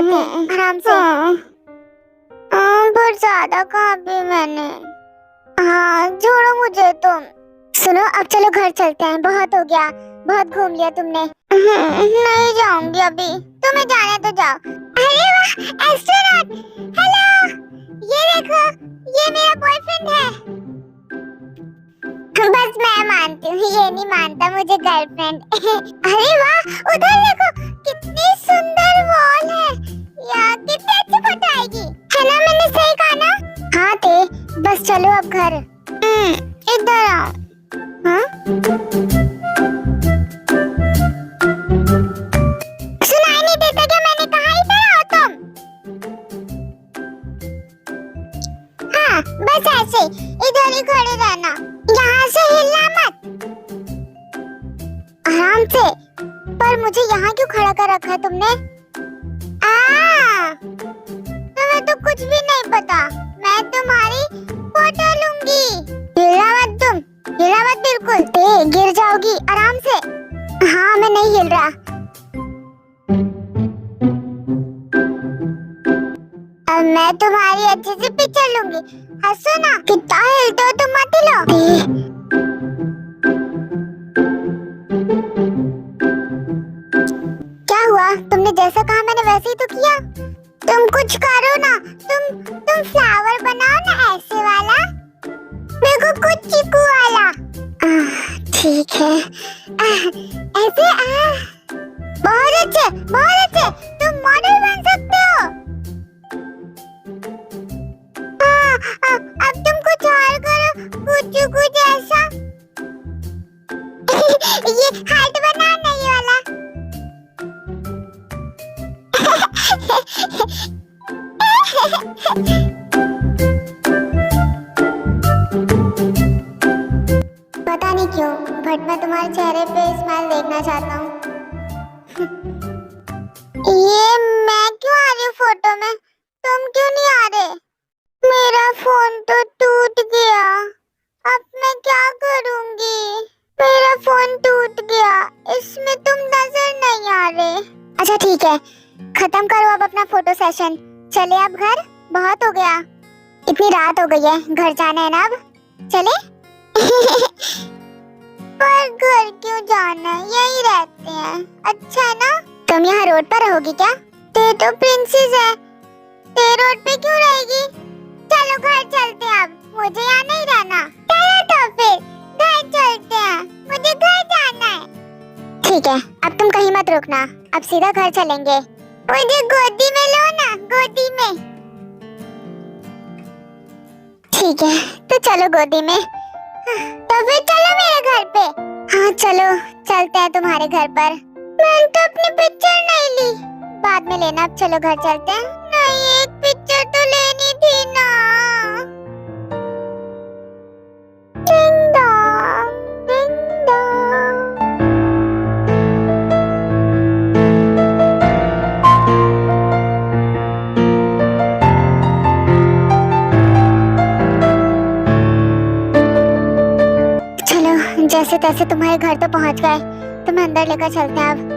लेते हैं आराम से। पर ज्यादा कहा भी मैंने। हाँ छोड़ो मुझे तुम। सुनो अब चलो घर चलते हैं, बहुत हो गया, बहुत घूम लिया तुमने। नहीं जाऊंगी अभी, तुम्हें जाना तो जाओ। अरे वाह एस्ट्रोनॉट, हेलो, ये देखो ये मेरा बॉयफ्रेंड है। बस मैं मानती हूँ, ये नहीं मानता मुझे गर्लफ्रेंड। अरे वाह उधर देखो कितनी सुंदर वॉल है, यार कितनी अच्छी फोटो आएगी, है ना? मैंने सही कहा ना? हाँ ते, बस चलो अब घर। इधर आओ। हाँ सुनाई नहीं देता क्या? मैंने कहा इधर आओ तुम। हाँ बस ऐसे इधर ही खड़े रहना, यहाँ से हिलना मत, आराम से। पर मुझे यहाँ क्यों खड़ा कर रखा है तुमने? तुम्हें तो कुछ भी नहीं पता, मैं तुम्हारी फोटो लूंगी। हिलना मत तुम, हिलना मत बिल्कुल, ते गिर जाओगी, आराम से। हाँ मैं नहीं हिल रहा। अब मैं तुम्हारी अच्छे से पिक्चर लूंगी, हंसो ना, कितना हिलते हो तुम, मत हिलो। क्या हुआ? तुमने जैसा कहा मैंने वैसे ही तो किया। तुम कुछ करो ना, तुम फ्लावर बनाओ ना ऐसे वाला, देखो कुछ चीकू वाला। ठीक है, ऐसे बहुत अच्छे बहुत अच्छे, तुम मॉडल बन सकते हो। अब तुम कुछ और करो, कुछ कुछ ऐसा। ये हार्ट बनाना ये वाला। पता नहीं क्यों बट मैं तुम्हारे चेहरे पे स्माइल देखना चाहता हूँ। ये मैं क्यों आ रही हूँ फोटो में, तुम क्यों नहीं आ रहे? मेरा फोन तो टूट गया, अब मैं क्या करूँगी? मेरा फोन टूट गया, इसमें तुम नजर नहीं आ रहे। अच्छा ठीक है, खत्म करो अब अपना फोटो सेशन, चले अब घर, बहुत हो गया, इतनी रात हो गई है, घर जाना है ना अब, चले? पर घर क्यों जाना है, यही रहते हैं, अच्छा है ना? तुम यहाँ रोड पर रहोगी क्या? ते तो प्रिंसेस है, ते रोड पे क्यों रहेगी? चलो घर चलते हैं अब, मुझे यहाँ नहीं रहना। चलो तो फिर घर चलते हैं, मुझे घर जाना है। ठीक है अब तुम कहीं मत रुकना, अब सीधा घर चलेंगे। मुझे गोदी में लो ना, गोदी में। ठीक है तो चलो गोदी में, तो फिर चलो मेरे घर पे। हाँ चलो चलते हैं तुम्हारे घर पर। मैंने तो अपनी पिक्चर नहीं ली, बाद में लेना, अब चलो घर चलते हैं। नहीं एक पिक्चर तो लेनी थी ना। Ding dong, ding dong. चलो जैसे तैसे तुम्हारे घर तो पहुंच गए, तुम्हें अंदर लेकर चलते हैं अब।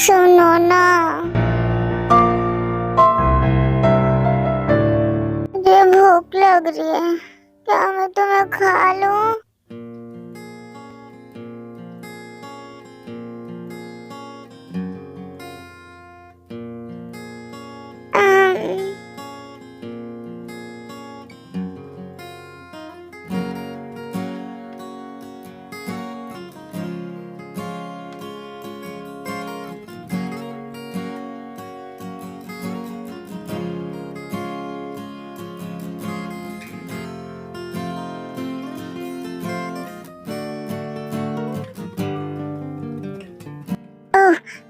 सुनो ना, मुझे भूख लग रही है, क्या मैं तुम्हें खा लूं?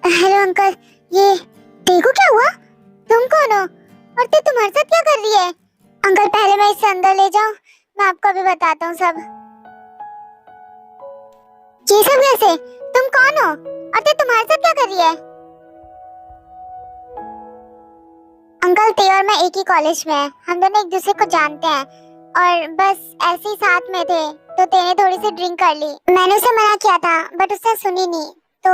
हेलो अंकल, ये देखो क्या हुआ, तुम कौन हो और ते तुम्हारे साथ क्या कर रही है? अंकल पहले मैं इसे अंदर ले जाऊं, मैं आपको अभी बताता हूँ सब। ये सब कैसे, तुम कौन हो और ते तुम्हारे साथ क्या कर रही है? अंकल अंकल ते और मैं एक ही कॉलेज में हैं। हम दोनों एक दूसरे को जानते हैं और बस ऐसे ही साथ में थे तो तेने थोड़ी सी ड्रिंक कर ली। मैंने उसे मना किया था बट उसने सुनी नहीं, तो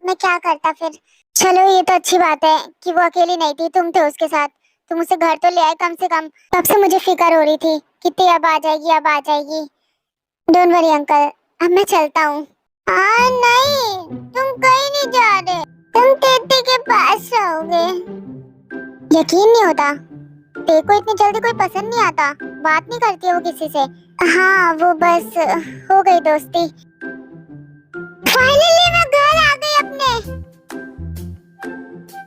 मैं क्या करता फिर। चलो ये तो अच्छी बात है कि वो अकेली नहीं थी, तुम थे उसके साथ। तुम उसे घर तो ले आए कम से कम। तब से मुझे फिक्र हो रही थी कि ते अब आ जाएगी, अब आ जाएगी। डोंट वरी अंकल, अब मैं चलता हूँ। नहीं, तुम कहीं नहीं जा रहे, तुम तेते के पास रहोगे। यकीन नहीं होता, ते को इतनी जल्दी कोई पसंद नहीं आता, बात नहीं करती वो किसी से। हाँ वो बस हो गई दोस्ती। फाइनली मैं घर आ गई अपने।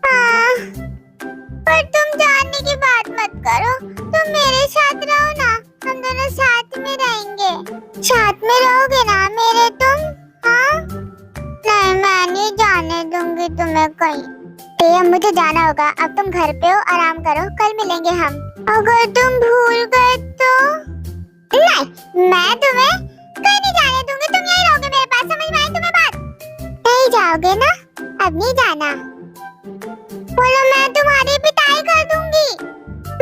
हाँ, पर तुम जाने की बात मत करो, तुम मेरे साथ रहो ना, हम दोनों साथ में रहेंगे। साथ में रहोगे ना मेरे तुम? हाँ? नहीं, मैं नहीं जाने दूंगी तुम्हें कहीं। अब मुझे जाना होगा, अब तुम घर पे हो, आराम करो, कल मिलेंगे हम। अगर तुम भूल गए तो? नहीं, मैं तुम्हें कहीं नहीं जाने दूंगी, तुम यहीं रहोगे मेरे पास, समझ में आई तुम्हें बात? नहीं जाओगे ना? अब नहीं जाना। बोलो मैं तुम्हारी पिटाई कर दूंगी।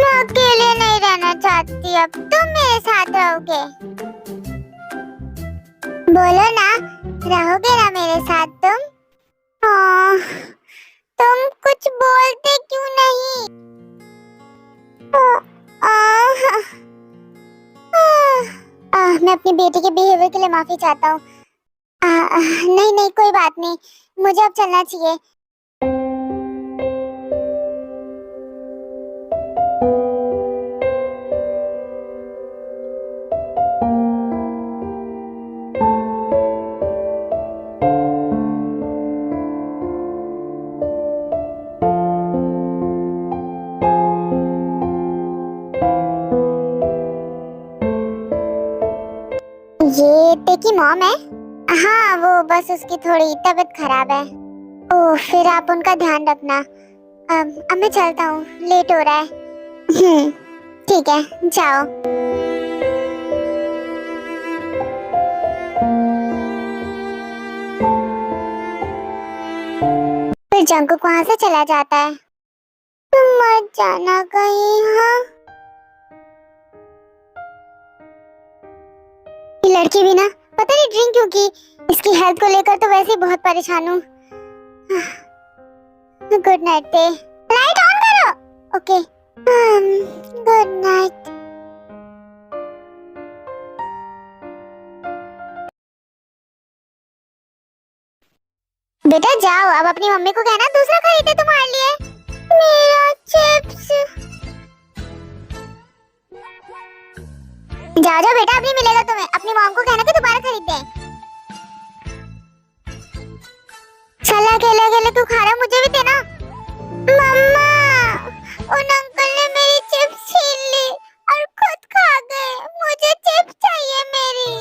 मैं अकेले नहीं रहना चाहती, अब तुम मेरे साथ रहोगे। बोलो ना, रहोगे ना मेरे साथ तुम? तुम कुछ बोलते क्यों नहीं? मैं अपनी बेटी के बिहेवियर के लिए माफी चाहता हूँ। नहीं नहीं कोई बात नहीं, मुझे अब चलना चाहिए। ये ते की मॉम है? हाँ वो बस उसकी थोड़ी तबीयत खराब है। ओह फिर आप उनका ध्यान रखना। अब मैं चलता हूँ, लेट हो रहा है। ठीक है जाओ। फिर जंकुक वहाँ से चला जाता है। तुम मत जाना कहीं। हाँ ये लड़की भी ना पता नहीं ड्रिंक क्यों की, इसकी हेल्थ को लेकर तो वैसे ही बहुत परेशान हूँ। गुड नाइट पे। लाइट ऑन करो। Okay good night. बेटा जाओ, अब अपनी मम्मी को कहना दूसरा खरीदे तुम्हारे लिए। मेरा चिप्स। जाओ जाओ बेटा, अब नहीं मिलेगा तुम्हें। अपनी मॉम को कहना कि दोबारा खरीद दें। साला अकेले अकेले तू खा रहा, मुझे भी देना। मम्मा, उन अंकल ने मेरी चिप्स छीन ली और खुद खा गए। मुझे चिप्स चाहिए मेरी।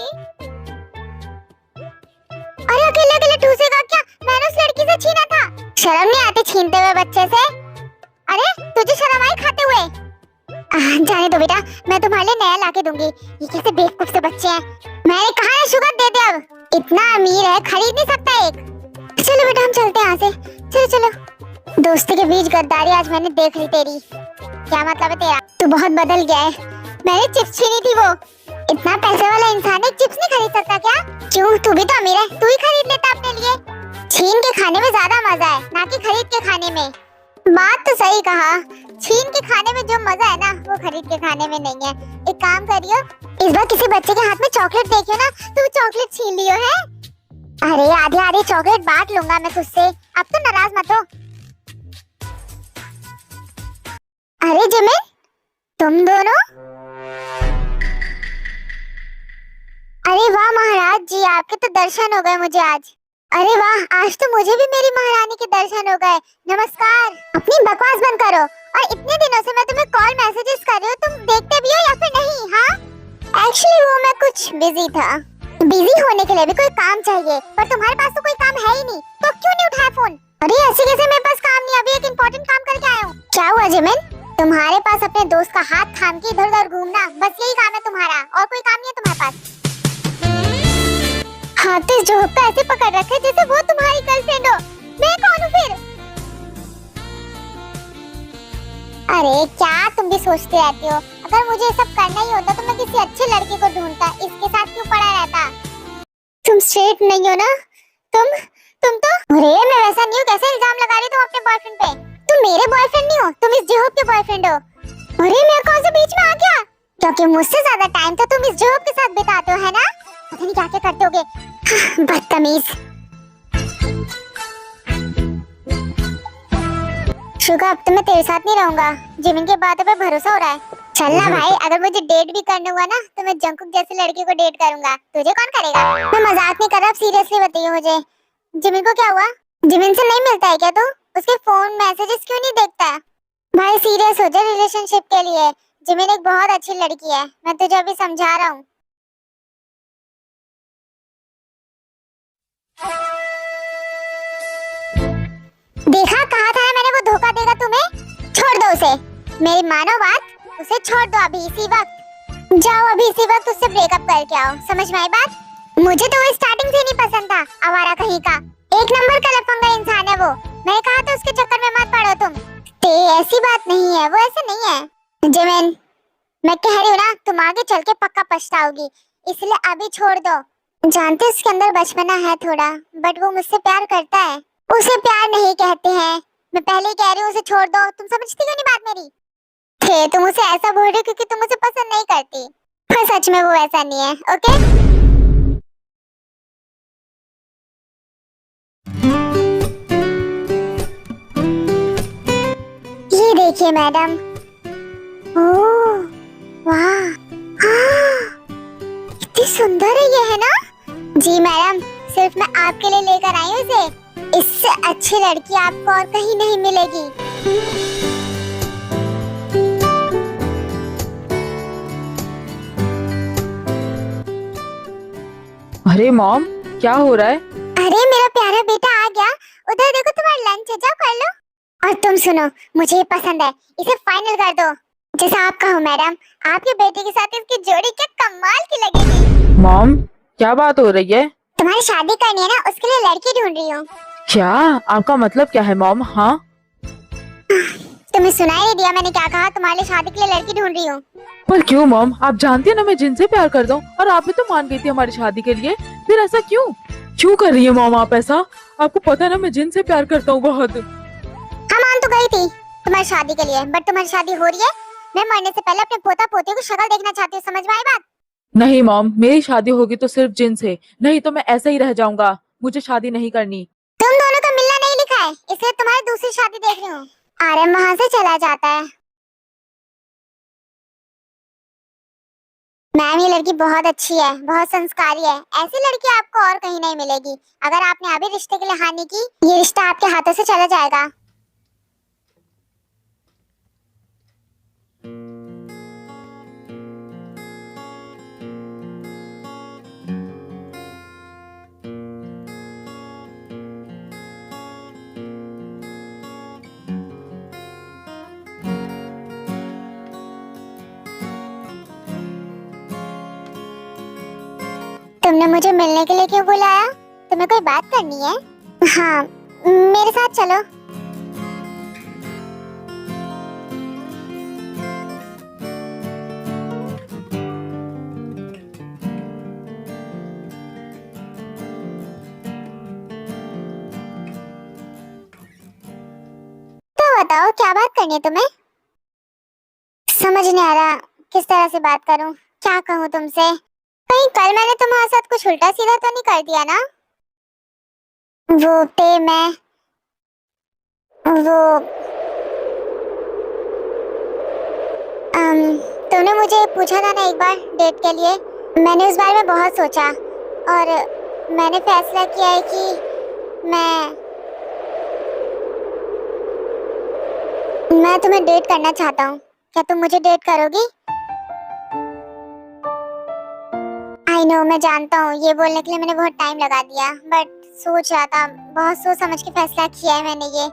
अरे अकेले अकेले ठूसेगा क्या? मैंने उस लड़की से छीना था। शर्म नहीं आती छीनते हुए बच्चे से? अरे तुझे शर्म आई खाते हुए? जाने दो बेटा, मैं तुम्हारे लिए नया लाके दूंगी। ये कैसे बेवकूफ से बच्चे हैं। मैंने कहा है शुगर दे दे, अब इतना अमीर है खरीद नहीं सकता एक। चलो बेटा हम चलते हैं यहाँ से, चलो चलो। दोस्ती के बीच गद्दारी आज मैंने देख ली तेरी। क्या मतलब है तेरा? तू बहुत बदल गया है। मैंने चिप्स छीनी थी, वो इतना पैसे वाला इंसान है चिप्स नहीं खरीद सकता क्या? क्यों, तू भी तो अमीर है, तू ही खरीद लेता अपने लिए। छीन के खाने में ज्यादा मजा है ना कि खरीद के खाने में। बात तो सही कहा, छीन के खाने में जो मजा है ना वो खरीद के खाने में नहीं है। एक काम करियो, इस बार किसी बच्चे के हाथ में चॉकलेट देखियो ना तो चॉकलेट छीन लियो है। अरे आधे आधे चॉकलेट बांट लूंगा मैं तुझसे, अब तो नाराज मत हो। अरे जिमिन, तुम दोनों? अरे वाह महाराज जी, आपके तो दर्शन हो गए मुझे आज। अरे वाह, आज तो मुझे भी मेरी महारानी के दर्शन हो गए। नमस्कार। अपनी बकवास बंद करो, और इतने दिनों से मैं तुम्हें कॉल मैसेजेस कर रही हूँ, तुम देखते भी हो या फिर नहीं? हाँ एक्चुअली वो मैं कुछ बिजी था। बिजी होने के लिए भी कोई काम चाहिए, पर तुम्हारे पास तो कोई काम है ही नहीं, तो क्यों नहीं उठाया फोन? अरे ऐसे कैसे मेरे पास काम नहीं, अभी एक इम्पोर्टेंट काम करके आया हूँ। क्या हुआ जिमिन? तुम्हारे पास अपने दोस्त का हाथ थाम के इधर उधर घूमना, बस यही काम है तुम्हारा, और कोई काम नहीं है तुम्हारे पास। हाथ इस जोक का ऐसे पकड़ रखे जैसे वो तुम्हारी गर्लफ्रेंड हो। मैं कौन हूँ फिर? अरे क्या तुम भी सोचती रहती हो, अगर मुझे ये सब करना ही होता तो मैं किसी अच्छे लड़के को ढूंढता, इसके साथ क्यों पड़ा रहता। तुम स्ट्रेट नहीं हो ना। तुम तो, अरे मैं वैसा नहीं हूँ, कैसे इल्जाम लगा रही हो तुम अपने बॉयफ्रेंड पे। तुम मेरे बॉयफ्रेंड नहीं हो, तुम इस जोहब के बॉयफ्रेंड हो। अरे मैं कौन से बीच में आ गया, क्योंकि मुझसे ज्यादा टाइम तो तुम इस जोहब के साथ बिताते हो, है ना। पता नहीं क्या क्या करते होगे, बदतमीज। शुगा अब तो मैं तेरे साथ नहीं रहूंगा, जिमिन की बातों पे भरोसा हो रहा है। चलना भाई, अगर मुझे डेट भी करना हुआ ना तो मैं जंकुक जैसे लड़के को डेट करूंगा, तुझे कौन करेगा। मैं मजाक नहीं कर रहा, सीरियसली बताइए मुझे, जिमिन को क्या हुआ। जिमिन से नहीं मिलता है क्या तू, उसके फोन मैसेजेस क्यों नहीं देखता। भाई सीरियस हो जा रिलेशनशिप के लिए, जिमिन एक बहुत अच्छी लड़की है, मैं तुझे अभी समझा रहा हूँ। देखा, कहा था मैंने वो धोखा देगा तुम्हें। छोड़ दो उसे, मेरी मानो बात, उसे छोड़ दो अभी इसी वक्त। जाओ अभी इसी वक्त उससे ब्रेकअप करके आओ, समझ में आई बात। मुझे तो वो स्टार्टिंग से नहीं पसंद था, आवारा कहीं का, एक नंबर का लफंगा इंसान है वो। मैंने कहा था उसके चक्कर में मत पड़ो तुम। ते ऐसी बात नहीं है, वो ऐसे नहीं है। जिमिन मैं कह रही हूँ ना, तुम आगे चल के पक्का पछताओगी, इसलिए अभी छोड़ दो। जानते उसके अंदर बचपना है थोड़ा, बट वो मुझसे प्यार करता है। उसे प्यार नहीं कहते हैं, मैं पहले ही कह रही हूँ उसे छोड़ दो। तुम समझती क्यों नहीं बात मेरी। थे तुम उसे ऐसा बोल रहे हो क्योंकि तुम उसे पसंद नहीं करती, पर सच में वो ऐसा नहीं है। ओके ये देखिए मैडम। ओह वाह, हाँ, कितनी सुंदर है ये, है ना। जी मैडम, सिर्फ मैं आपके लिए लेकर आई हूँ इसे, इससे अच्छी लड़की आपको और कहीं नहीं मिलेगी। अरे मॉम, क्या हो रहा है। अरे मेरा प्यारा बेटा आ गया, उधर देखो तुम्हारा लंच है, जाओ कर लो। और तुम सुनो, मुझे ये पसंद है, इसे फाइनल कर दो। जैसा आप कहो मैडम, आपके बेटे के साथ इसकी जोड़ी क्या कमाल की लगेगी। मॉम, क्या बात हो रही है। तुम्हारी शादी करनी है ना, उसके लिए लड़की ढूंढ रही हूँ। क्या आपका मतलब क्या है मॉम। हाँ, तुम्हें सुनाई नहीं दिया मैंने क्या कहा, तुम्हारे लिए शादी के लिए लड़की ढूंढ रही हूँ। पर क्यों मॉम, आप जानती है ना मैं जिनसे प्यार करता हूँ, और आप भी तो मान गई थी हमारी शादी के लिए, फिर ऐसा क्यों क्यों कर रही है मॉम आप ऐसा। आपको पता है ना मैं जिन से प्यार करता हूँ बहुत। हाँ मान तो गई थी तुम्हारी शादी के लिए, बट तुम्हारी शादी हो रही है, मैं मरने से पहले अपने पोता पोती को शक्ल देखना चाहती हूँ, समझ में आई बात। नहीं मॉम, मेरी शादी होगी तो सिर्फ जिन से, नहीं तो मैं ऐसा ही रह जाऊंगा, मुझे शादी नहीं करनी। तुम दोनों का मिलना नहीं लिखा है, इसलिए तुम्हारी दूसरी शादी देख रही हूँ। आर्यन वहाँ से चला जाता है। मैम ये लड़की बहुत अच्छी है, बहुत संस्कारी है, ऐसी लड़की आपको और कहीं नहीं मिलेगी। अगर आपने अभी रिश्ते के लिए हाँ नहीं की, ये रिश्ता आपके हाथों से चला जाएगा। तुमने मुझे मिलने के लिए क्यों बुलाया, तुम्हें कोई बात करनी है। हाँ मेरे साथ चलो। तो बताओ क्या बात करनी है तुम्हें। समझ नहीं आ रहा किस तरह से बात करूं, क्या कहूं तुमसे। कहीं कल मैंने तुम्हारे साथ कुछ उल्टा सीधा तो नहीं कर दिया ना। वो पे मैं वो तुमने मुझे पूछा था ना एक बार डेट के लिए, मैंने उस बारे में बहुत सोचा और मैंने फैसला किया है कि मैं तुम्हें डेट करना चाहता हूँ। क्या तुम मुझे डेट करोगी। आई नो, मैं जानता हूँ ये बोलने के लिए मैंने बहुत टाइम लगा दिया, बट सोच रहा था, बहुत सोच समझ के फैसला किया है मैंने ये।